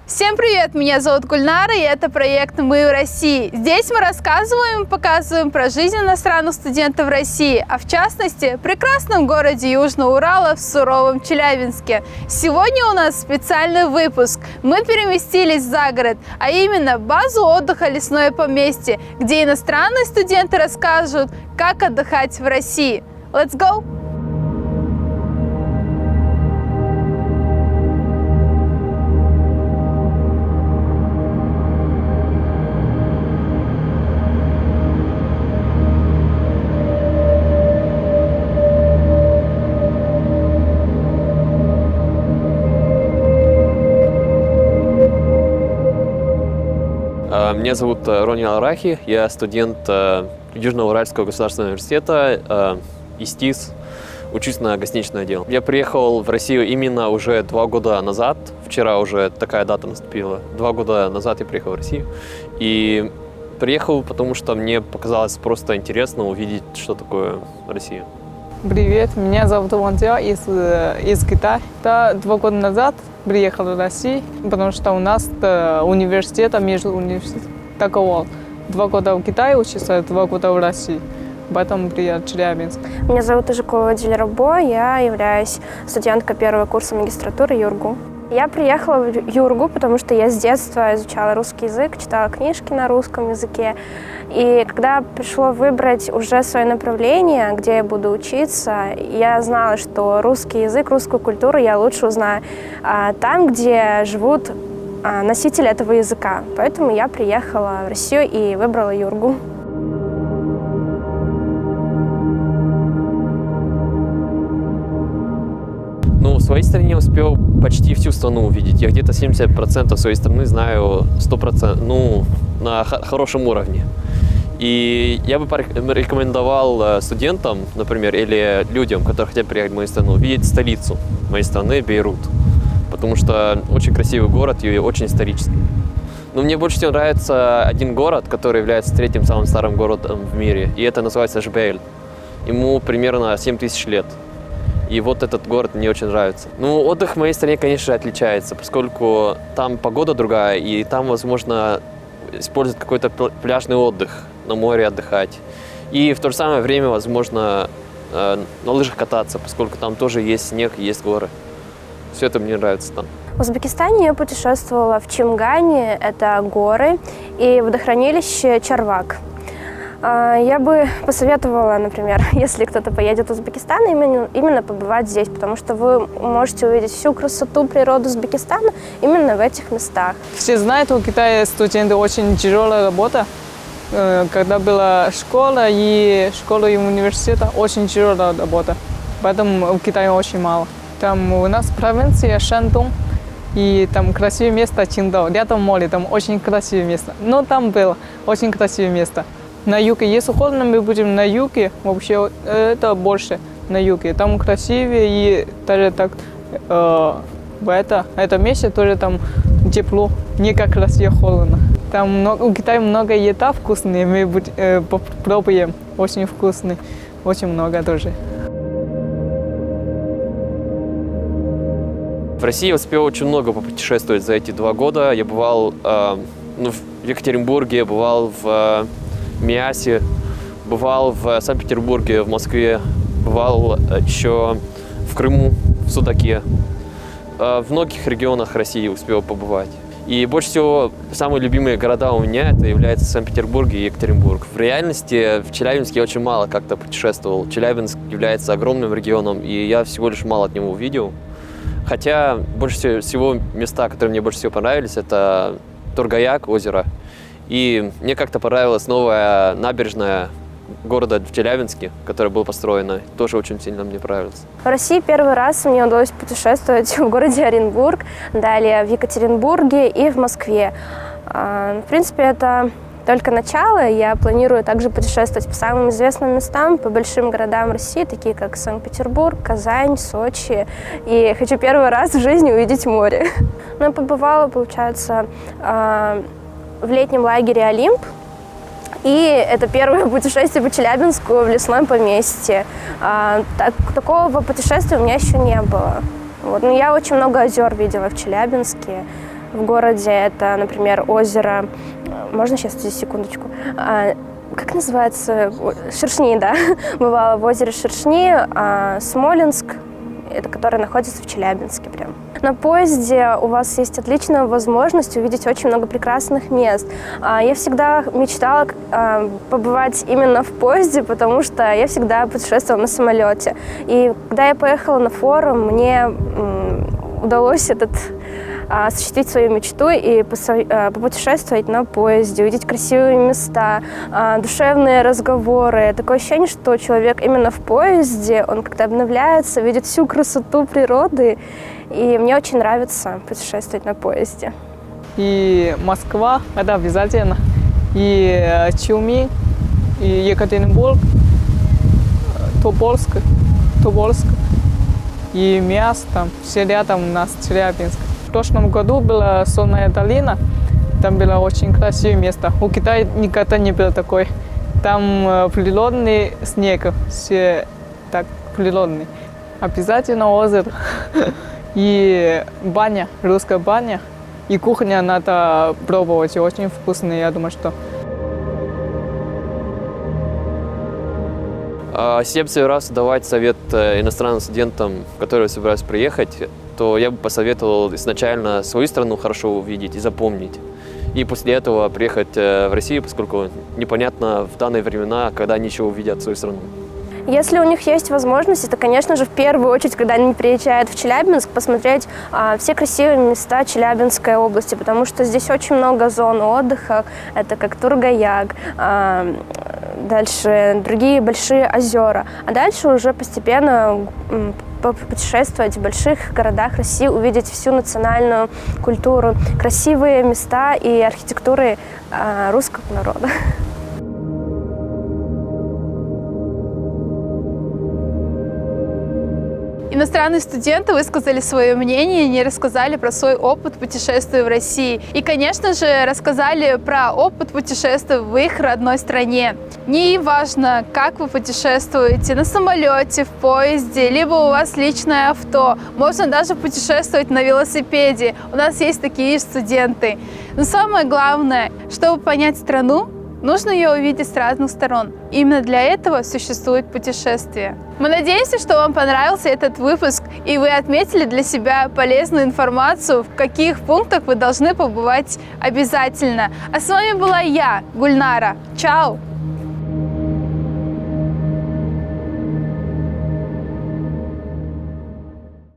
Всем привет! Меня зовут Гульнара, и это проект «Мы в России». Здесь мы рассказываем и показываем про жизнь иностранных студентов в России, а в частности, в прекрасном городе Южного Урала в суровом Челябинске. Сегодня у нас специальный выпуск. Мы переместились за город, а именно базу отдыха «Лесное поместье», где иностранные студенты расскажут, как отдыхать в России. Let's go! Меня зовут Рони Алрахи, я студент Южноуральского государственного университета, ИСТИС, учусь на гостиничное отдел. Я приехал в Россию именно уже 2 года назад, вчера уже такая дата наступила. 2 года назад я приехал в Россию, и приехал, потому что мне показалось просто интересно увидеть, что такое Россия. Привет, меня зовут Ван Цзяо из Китая. 2 года назад приехал в Россию, потому что у нас университет, между университетом такого. 2 года в Китае учился, 2 года в России. Поэтому приехал в Челябинск. Меня зовут Ижикова Дилерабо, я являюсь студенткой 1-го курса магистратуры ЮрГУ. Я приехала в ЮрГУ, потому что я с детства изучала русский язык, читала книжки на русском языке. И когда пришло выбрать уже свое направление, где я буду учиться, я знала, что русский язык, русскую культуру я лучше узнаю там, где живут носители этого языка. Поэтому я приехала в Россию и выбрала ЮрГУ. В своей стране успел почти всю страну увидеть. Я где-то 70% своей страны знаю 100%, на хорошем уровне. И я бы рекомендовал студентам, например, или людям, которые хотят приехать в мою страну, видеть столицу моей страны, Бейрут. Потому что очень красивый город и очень исторический. Но мне больше всего нравится один город, который является 3-м самым старым городом в мире. И это называется Жбейль. Ему примерно 7000 лет. И вот этот город мне очень нравится. Отдых в моей стране, конечно, отличается, поскольку там погода другая, и там, возможно, использовать какой-то пляжный отдых, на море отдыхать. И в то же самое время, возможно, на лыжах кататься, поскольку там тоже есть снег, есть горы. Все это мне нравится там. В Узбекистане я путешествовала в Чимгане, это горы, и водохранилище Чарвак. Я бы посоветовала, например, если кто-то поедет в Узбекистан, именно побывать здесь, потому что вы можете увидеть всю красоту природы Узбекистана именно в этих местах. Все знают, у Китая студенты очень тяжелая работа. Когда была школа и университет, очень тяжелая работа. Поэтому в Китае очень мало. Там у нас провинция Шандун, и там красивое место Чиндао. Рядом море, там очень красивое место. Но там было очень красивое место. На юге, если холодно, мы будем на юге, вообще это больше на юге. Там красивее, и даже так в этом месте тоже там тепло, не как в России холодно. Там у Китая много еды вкусные, мы попробуем, очень вкусный, очень много тоже. В России я успел очень много попутешествовать за эти 2 года. Я бывал в Екатеринбурге, бывал в Миасе, бывал в Санкт-Петербурге, в Москве, бывал еще в Крыму, в Судаке. В многих регионах России успел побывать. И больше всего самые любимые города у меня это являются Санкт-Петербург и Екатеринбург. В реальности в Челябинске я очень мало как-то путешествовал. Челябинск является огромным регионом, и я всего лишь мало от него увидел. Хотя больше всего места, которые мне больше всего понравились, это Торгаяк, озеро. И мне как-то понравилась новая набережная города в Челябинске, которая была построена. Тоже очень сильно мне понравилось. В России первый раз мне удалось путешествовать в городе Оренбург, далее в Екатеринбурге и в Москве. В принципе, это только начало. Я планирую также путешествовать по самым известным местам, по большим городам России, такие как Санкт-Петербург, Казань, Сочи. И хочу первый раз в жизни увидеть море. Я побывала, получается, в летнем лагере «Олимп». И это первое путешествие по Челябинску в лесном поместье. Такого путешествия у меня еще не было. Но я очень много озер видела в Челябинске. в городе. Это, например, озеро... Можно сейчас, здесь, секундочку? Как называется? Шершни, да. Бывало в озере Шершни, Смоленск, это который находится в Челябинске прям. На поезде у вас есть отличная возможность увидеть очень много прекрасных мест. Я всегда мечтала побывать именно в поезде, потому что я всегда путешествовала на самолете. И когда я поехала на форум, мне удалось осуществить свою мечту и попутешествовать на поезде, увидеть красивые места, душевные разговоры. Такое ощущение, что человек именно в поезде, он как-то обновляется, видит всю красоту природы. И мне очень нравится путешествовать на поезде. И Москва, это обязательно. И Тюмень, и Екатеринбург, Тобольск, и место, все рядом у нас Челябинск. В прошлом году была Сонная долина, там было очень красивое место. У Китая никогда не было такой. Там природный снег, все так природный. Обязательно озеро и баня, русская баня. И кухня надо пробовать, очень вкусная, я думаю, что. Если бы раз давать совет иностранным студентам, которые собираются приехать, то я бы посоветовал изначально свою страну хорошо увидеть и запомнить. И после этого приехать в Россию, поскольку непонятно в данные времена, когда они еще увидят свою страну. Если у них есть возможность, это, конечно же, в первую очередь, когда они приезжают в Челябинск, посмотреть все красивые места Челябинской области, потому что здесь очень много зон отдыха, это как Тургаяк, дальше другие большие озера, а дальше уже постепенно путешествовать в больших городах России, увидеть всю национальную культуру, красивые места и архитектуры русского народа. Иностранные студенты высказали свое мнение, они рассказали про свой опыт путешествий в России. И, конечно же, рассказали про опыт путешествий в их родной стране. Не важно, как вы путешествуете, на самолете, в поезде, либо у вас личное авто. Можно даже путешествовать на велосипеде. У нас есть такие студенты. Но самое главное, чтобы понять страну, нужно ее увидеть с разных сторон. Именно для этого существует путешествие. Мы надеемся, что вам понравился этот выпуск, и вы отметили для себя полезную информацию, в каких пунктах вы должны побывать обязательно. А с вами была я, Гульнара. Чао!